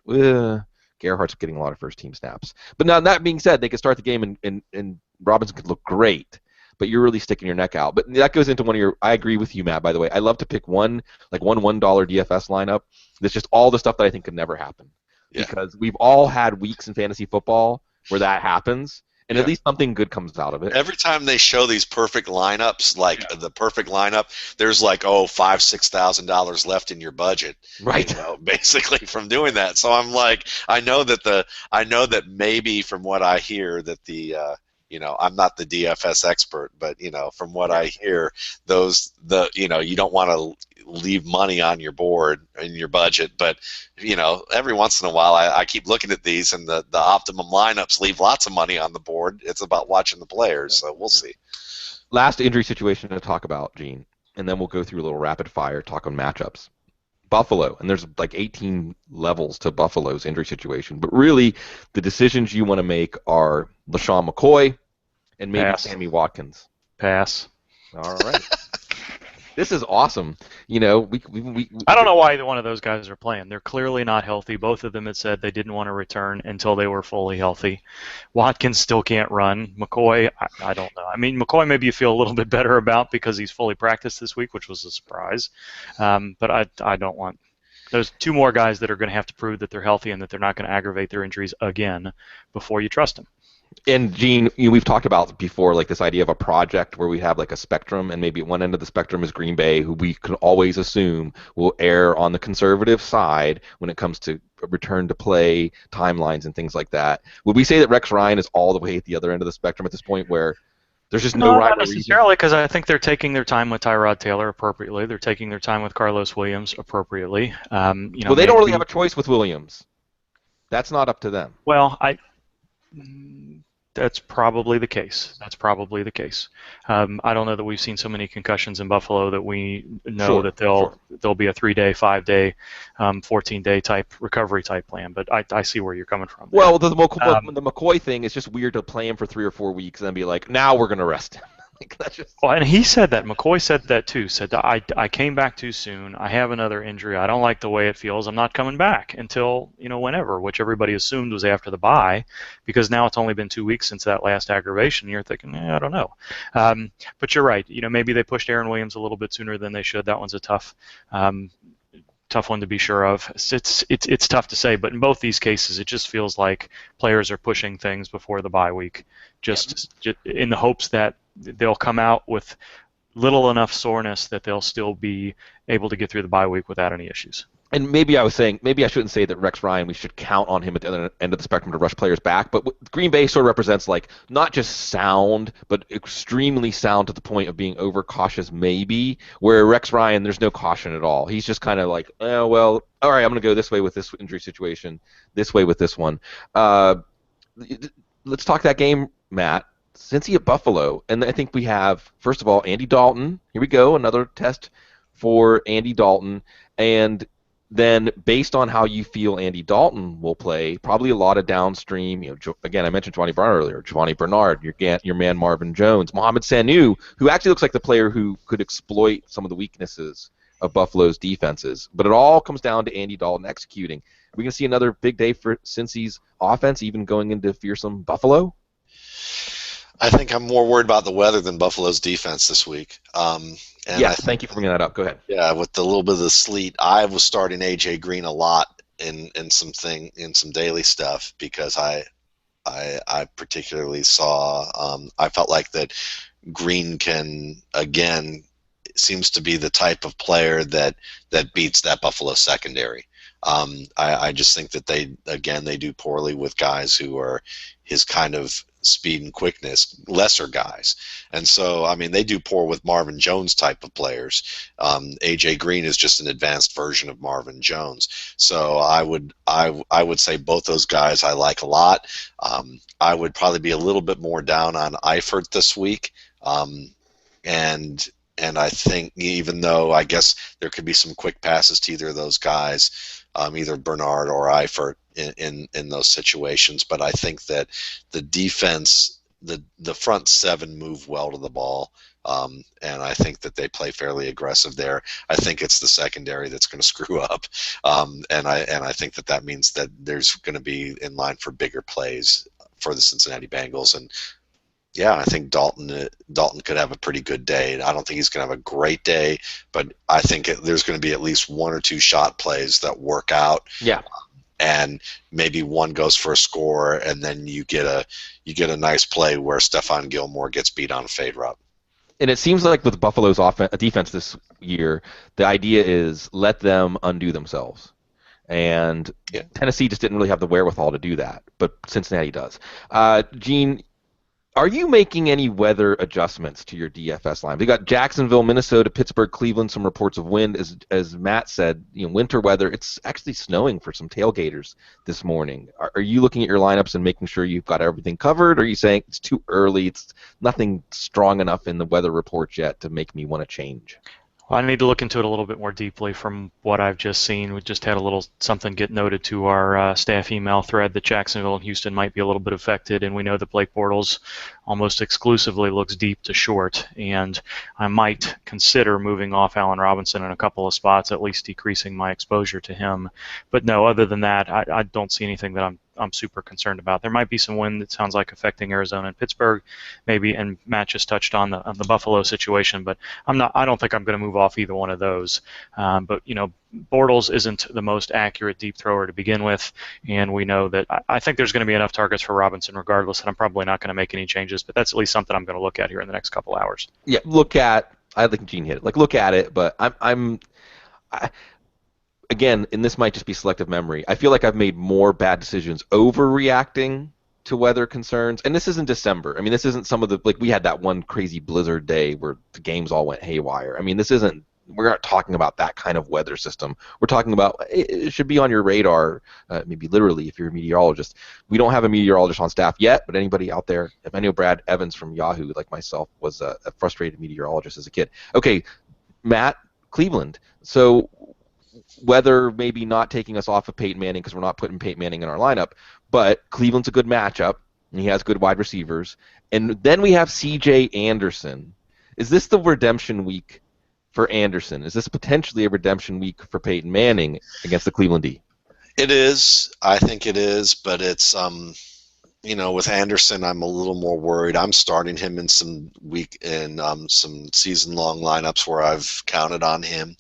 Gerhardt's getting a lot of first-team snaps. But now, that being said, they could start the game and Robinson could look great, but you're really sticking your neck out. But that goes into one of your – I agree with you, Matt, by the way. I love to pick one $1 DFS lineup that's just all the stuff that I think could never happen. Yeah. Because we've all had weeks in fantasy football where that happens, and at least something good comes out of it. Every time they show these perfect lineups, the perfect lineup, there's $5,000-$6,000 left in your budget, right? Basically from doing that. So I'm like, I know that maybe from what I hear that I'm not the DFS expert, but from what I hear, you don't want to leave money on your board in your budget, but every once in a while I keep looking at these, and the optimum lineups leave lots of money on the board. It's about watching the players, so we'll see. Last injury situation to talk about, Gene, and then we'll go through a little rapid fire talk on matchups. Buffalo, and there's 18 levels to Buffalo's injury situation, but really the decisions you want to make are LaShawn McCoy and maybe Sammy Watkins. Pass. All right. This is awesome. You know, we I don't know why either one of those guys are playing. They're clearly not healthy. Both of them had said they didn't want to return until they were fully healthy. Watkins still can't run. McCoy, I don't know. I mean, McCoy maybe you feel a little bit better about because he's fully practiced this week, which was a surprise. But I don't want. There's two more guys that are going to have to prove that they're healthy and that they're not going to aggravate their injuries again before you trust them. And Gene, you know, we've talked about before, like this idea of a project where we have like a spectrum, and maybe at one end of the spectrum is Green Bay, who we can always assume will err on the conservative side when it comes to return to play timelines and things like that. Would we say that Rex Ryan is all the way at the other end of the spectrum at this point, where there's just no No, rhyme not or reason? necessarily, because I think they're taking their time with Tyrod Taylor appropriately. They're taking their time with Carlos Williams appropriately. Well, they don't really have a Maybe. choice with Williams. That's not up to them. Well, that's probably the case. That's probably the case. I don't know that we've seen so many concussions in Buffalo that we know Sure, that sure. there'll be a 3-day, 5-day, 14-day type recovery type plan. But I see where you're coming from there. Well, Um, the McCoy thing is just weird to play him for 3 or 4 weeks and then be like, now we're going to rest him. Like that's just Well, and he said that. McCoy said that too. Said I came back too soon. I have another injury. I don't like the way it feels. I'm not coming back until whenever, which everybody assumed was after the bye, because now it's only been 2 weeks since that last aggravation. You're thinking, I don't know. But you're right. Maybe they pushed Aaron Williams a little bit sooner than they should. That one's a um, tough one to be sure of. It's tough to say, but in both these cases, it just feels like players are pushing things before the bye week, yeah. just in the hopes that they'll come out with little enough soreness that they'll still be able to get through the bye week without any issues. And maybe I was saying, maybe I shouldn't say that Rex Ryan, we should count on him at the other end of the spectrum to rush players back. But Green Bay sort of represents like not just sound, but extremely sound to the point of being overcautious, maybe. Where Rex Ryan, there's no caution at all. He's just kind of like, oh, well, all right, I'm going to go this way with this injury situation, this way with this one. Uh, let's talk that game, Matt. Cincy at Buffalo, and I think we have first of all Andy Dalton. Here we go, another test for Andy Dalton, and then based on how you feel Andy Dalton will play, probably a lot of downstream. Again, I mentioned Giovanni Bernard earlier. Giovanni Bernard, your man Marvin Jones, Mohamed Sanu, who actually looks like the player who could exploit some of the weaknesses of Buffalo's defenses. But it all comes down to Andy Dalton executing. Are we going to see another big day for Cincy's offense, even going into fearsome Buffalo? I think I'm more worried about the weather than Buffalo's defense this week. And I Yes, think, thank you for bringing that up. Go ahead. yeah, with the little bit of the sleet, I was starting AJ Green a lot in some daily stuff because I particularly saw I felt like that Green can again seems to be the type of player that beats that Buffalo secondary. I just think that they do poorly with guys who are his kind of speed and quickness, lesser guys. And so, I mean, they do poor with Marvin Jones type of players. AJ Green is just an advanced version of Marvin Jones. So I would say both those guys I like a lot. I would probably be a little bit more down on Eifert this week. And I think even though I guess there could be some quick passes to either of those guys, either Bernard or Eifert in those situations, but I think that the defense, the front seven move well to the ball, and I think that they play fairly aggressive there. I think it's the secondary that's going to screw up, and I think that means that there's going to be in line for bigger plays for the Cincinnati Bengals. And yeah, I think Dalton could have a pretty good day. I don't think he's going to have a great day, but I think there's going to be at least one or two shot plays that work out, Yeah. and maybe one goes for a score, and then you get a nice play where Stephon Gilmore gets beat on a fade route. And it seems like with Buffalo's defense this year, the idea is let them undo themselves. And Yeah. Tennessee just didn't really have the wherewithal to do that, but Cincinnati does. Gene, are you making any weather adjustments to your DFS line? We got Jacksonville, Minnesota, Pittsburgh, Cleveland. Some reports of wind, as Matt said. Winter weather. It's actually snowing for some tailgaters this morning. Are you looking at your lineups and making sure you've got everything covered? Or are you saying it's too early? It's nothing strong enough in the weather reports yet to make me want to change? Well, I need to look into it a little bit more deeply from what I've just seen. We just had a little something get noted to our staff email thread that Jacksonville and Houston might be a little bit affected, and we know that Blake Bortles almost exclusively looks deep to short, and I might consider moving off Allen Robinson in a couple of spots, at least decreasing my exposure to him. But no, other than that, I don't see anything that I'm super concerned about. There might be some wind that sounds like affecting Arizona and Pittsburgh, maybe, and Matt just touched on the Buffalo situation, but I don't think I'm going to move off either one of those. But Bortles isn't the most accurate deep thrower to begin with, and we know that I think there's going to be enough targets for Robinson regardless, and I'm probably not going to make any changes. But that's at least something I'm going to look at here in the next couple hours. Yeah, I think Gene hit it. Like, look at it, but again, and this might just be selective memory. I feel like I've made more bad decisions overreacting to weather concerns, and this isn't December. I mean, this isn't some of the, like, we had that one crazy blizzard day where the games all went haywire. I mean, this isn't. We're not talking about that kind of weather system. We're talking about it should be on your radar, maybe literally if you're a meteorologist. We don't have a meteorologist on staff yet, but anybody out there, if I know Brad Evans from Yahoo, like myself, was a frustrated meteorologist as a kid. Okay, Matt, Cleveland. So weather maybe not taking us off of Peyton Manning because we're not putting Peyton Manning in our lineup, but Cleveland's a good matchup, and he has good wide receivers. And then we have C.J. Anderson. Is this the redemption week for Anderson? Is this potentially a redemption week for Peyton Manning against the Cleveland D? It is. I think it is, but it's with Anderson, I'm a little more worried. I'm starting him in some some season-long lineups where I've counted on him,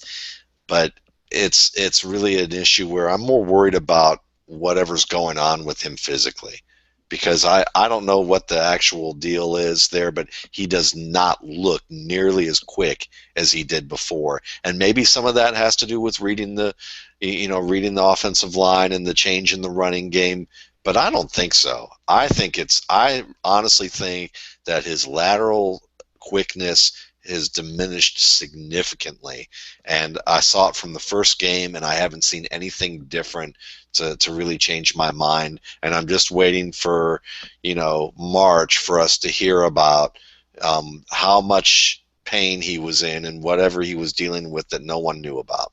but it's really an issue where I'm more worried about whatever's going on with him physically, because I don't know what the actual deal is there, but he does not look nearly as quick as he did before. And maybe some of that has to do with reading the offensive line and the change in the running game, but I don't think so. I honestly think that his lateral quickness has diminished significantly, and I saw it from the first game, and I haven't seen anything different to really change my mind. And I'm just waiting for March for us to hear about how much pain he was in and whatever he was dealing with that no one knew about.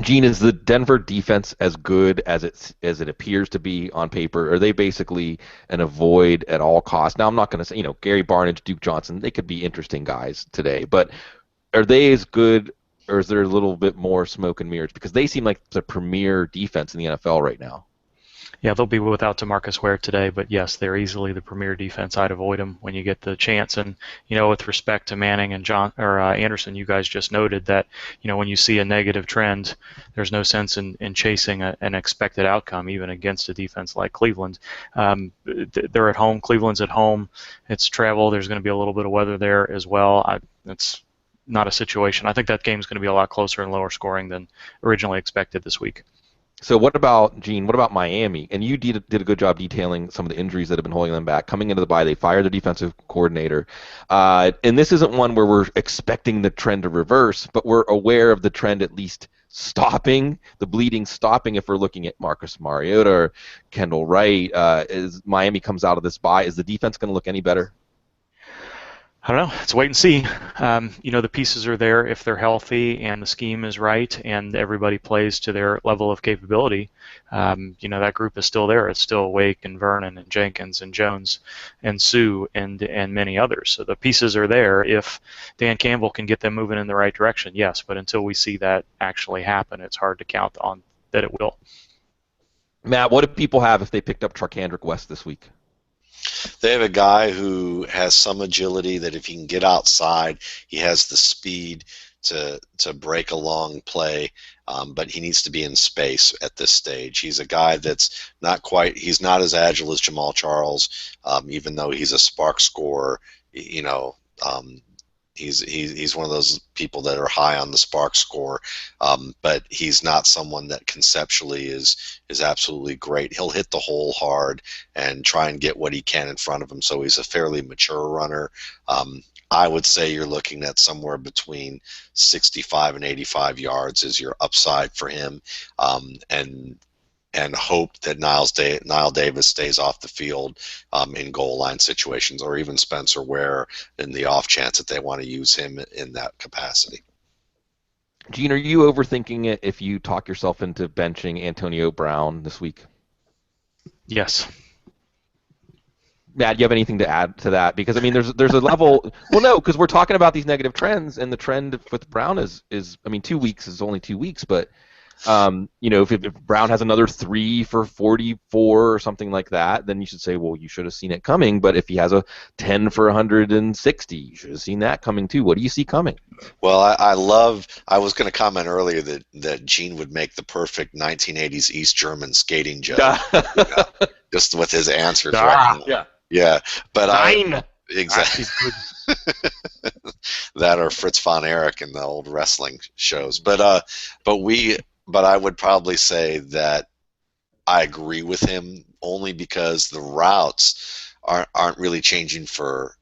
Gene, is the Denver defense as good as it appears to be on paper? Are they basically an avoid at all costs? Now, I'm not going to say, Gary Barnidge, Duke Johnson, they could be interesting guys today, but are they as good, or is there a little bit more smoke and mirrors? Because they seem like the premier defense in the NFL right now. Yeah, they'll be without DeMarcus Ware today, but yes, they're easily the premier defense. I'd avoid them when you get the chance. And with respect to Manning and Anderson, you guys just noted that when you see a negative trend, there's no sense in chasing an expected outcome, even against a defense like Cleveland. They're at home. Cleveland's at home. It's travel. There's going to be a little bit of weather there as well. It's not a situation. I think that game's going to be a lot closer and lower scoring than originally expected this week. So what about, Gene, what about Miami? And you did a good job detailing some of the injuries that have been holding them back. Coming into the bye, they fired their defensive coordinator. And this isn't one where we're expecting the trend to reverse, but we're aware of the trend at least stopping, the bleeding stopping if we're looking at Marcus Mariota or Kendall Wright. As Miami comes out of this bye, is the defense going to look any better? I don't know. Let's wait and see. The pieces are there if they're healthy and the scheme is right and everybody plays to their level of capability. That group is still there. It's still Wake and Vernon and Jenkins and Jones and Sue and many others. So the pieces are there if Dan Campbell can get them moving in the right direction, yes. But until we see that actually happen, it's hard to count on that it will. Matt, what do people have if they picked up Charkandrick West this week? They have a guy who has some agility that if he can get outside, he has the speed to break a long play, but he needs to be in space at this stage. He's a guy that's he's not as agile as Jamal Charles, even though he's a spark scorer. He's one of those people that are high on the spark score, but he's not someone that conceptually is absolutely great. He'll hit the hole hard and try and get what he can in front of him, so he's a fairly mature runner. I would say you're looking at somewhere between 65 and 85 yards is your upside for him, and hope that Niall Davis stays off the field in goal line situations, or even Spencer Ware in the off chance that they want to use him in that capacity. Gene, are you overthinking it if you talk yourself into benching Antonio Brown this week? Yes. Matt, do you have anything to add to that? Because I mean, there's a level. Well, no, because we're talking about these negative trends, and the trend with Brown is I mean, 2 weeks is only 2 weeks, but if Brown has another 3 for 44 or something like that, then you should say, well, you should have seen it coming. But if he has a 10 for 160, you should have seen that coming too. What do you see coming? Well, I love. I was going to comment earlier that Gene would make the perfect 1980s East German skating joke, you know, just with his answers right now. Yeah. Yeah, but Nine. exactly that or Fritz von Erich in the old wrestling shows. But I would probably say that I agree with him only because the routes aren't really changing for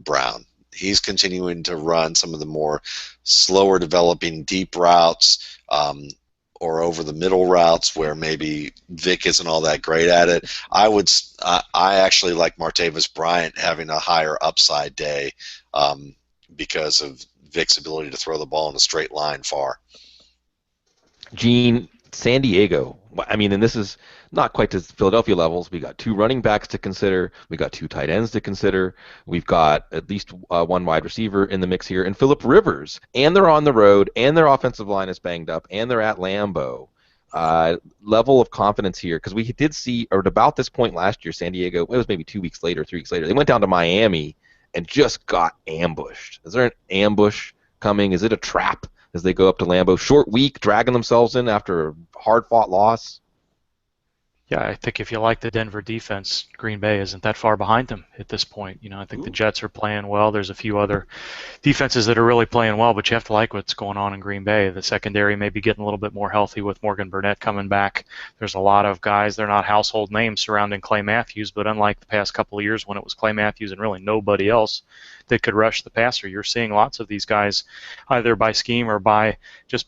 Brown. He's continuing to run some of the more slower developing deep routes, or over the middle routes where maybe Vic isn't all that great at it. I actually like Martavis Bryant having a higher upside day, because of Vic's ability to throw the ball in a straight line far. Gene, San Diego. I mean, and this is not quite to Philadelphia levels. We got 2 running backs to consider. We got 2 tight ends to consider. We've got at least 1 wide receiver in the mix here, and Phillip Rivers. And they're on the road, and their offensive line is banged up, and they're at Lambeau. Level of confidence here, because we did see, or at about this point last year, San Diego, it was maybe 2 weeks later, 3 weeks later, they went down to Miami and just got ambushed. Is there an ambush coming? Is it a trap as they go up to Lambeau? Short week, dragging themselves in after a hard-fought loss. Yeah, I think if you like the Denver defense, Green Bay isn't that far behind them at this point. I think the Jets are playing well. There's a few other defenses that are really playing well, but you have to like what's going on in Green Bay. The secondary may be getting a little bit more healthy with Morgan Burnett coming back. There's a lot of guys, they're not household names surrounding Clay Matthews, but unlike the past couple of years when it was Clay Matthews and really nobody else that could rush the passer, you're seeing lots of these guys either by scheme or by just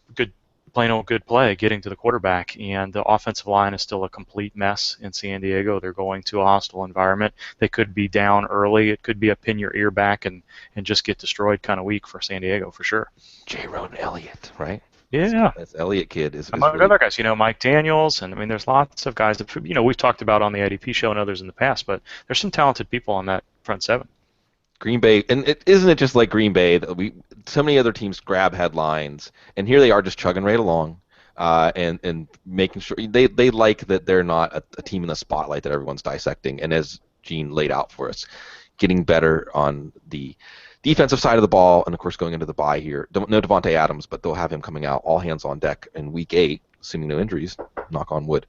plain old good play getting to the quarterback, and the offensive line is still a complete mess in San Diego. They're going to a hostile environment. They could be down early. It could be a pin your ear back and just get destroyed kind of week for San Diego for sure. J-Ron Elliott, right? Yeah. This Elliott kid is Among really... other guys, Mike Daniels, and I mean, there's lots of guys that, we've talked about on the IDP show and others in the past, but there's some talented people on that front seven. Green Bay, and isn't it just like Green Bay that so many other teams grab headlines, and here they are just chugging right along, and making sure they like that they're not a team in the spotlight that everyone's dissecting, and as Gene laid out for us, getting better on the defensive side of the ball, and of course going into the bye here. No Devontae Adams, but they'll have him coming out all hands on deck in Week 8, assuming no injuries, knock on wood,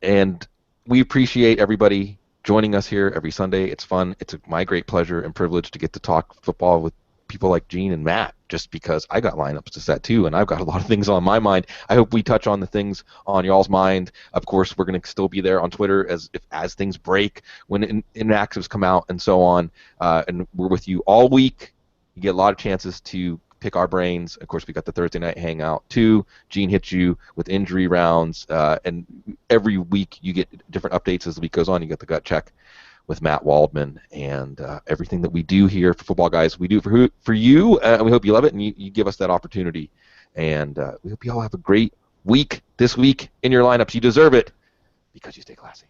and we appreciate everybody joining us here every Sunday. It's fun. It's my great pleasure and privilege to get to talk football with people like Gene and Matt, just because I got lineups to set too, and I've got a lot of things on my mind. I hope we touch on the things on y'all's mind. Of course, we're going to still be there on Twitter as things break, when inactives come out and so on, and we're with you all week. You get a lot of chances to pick our brains. Of course, we got the Thursday night hangout too. Gene hits you with injury rounds, and every week you get different updates as the week goes on. You get the gut check with Matt Waldman, and everything that we do here for Football Guys, we do for you, and we hope you love it, and you give us that opportunity. And we hope you all have a great week this week in your lineups. You deserve it because you stay classy.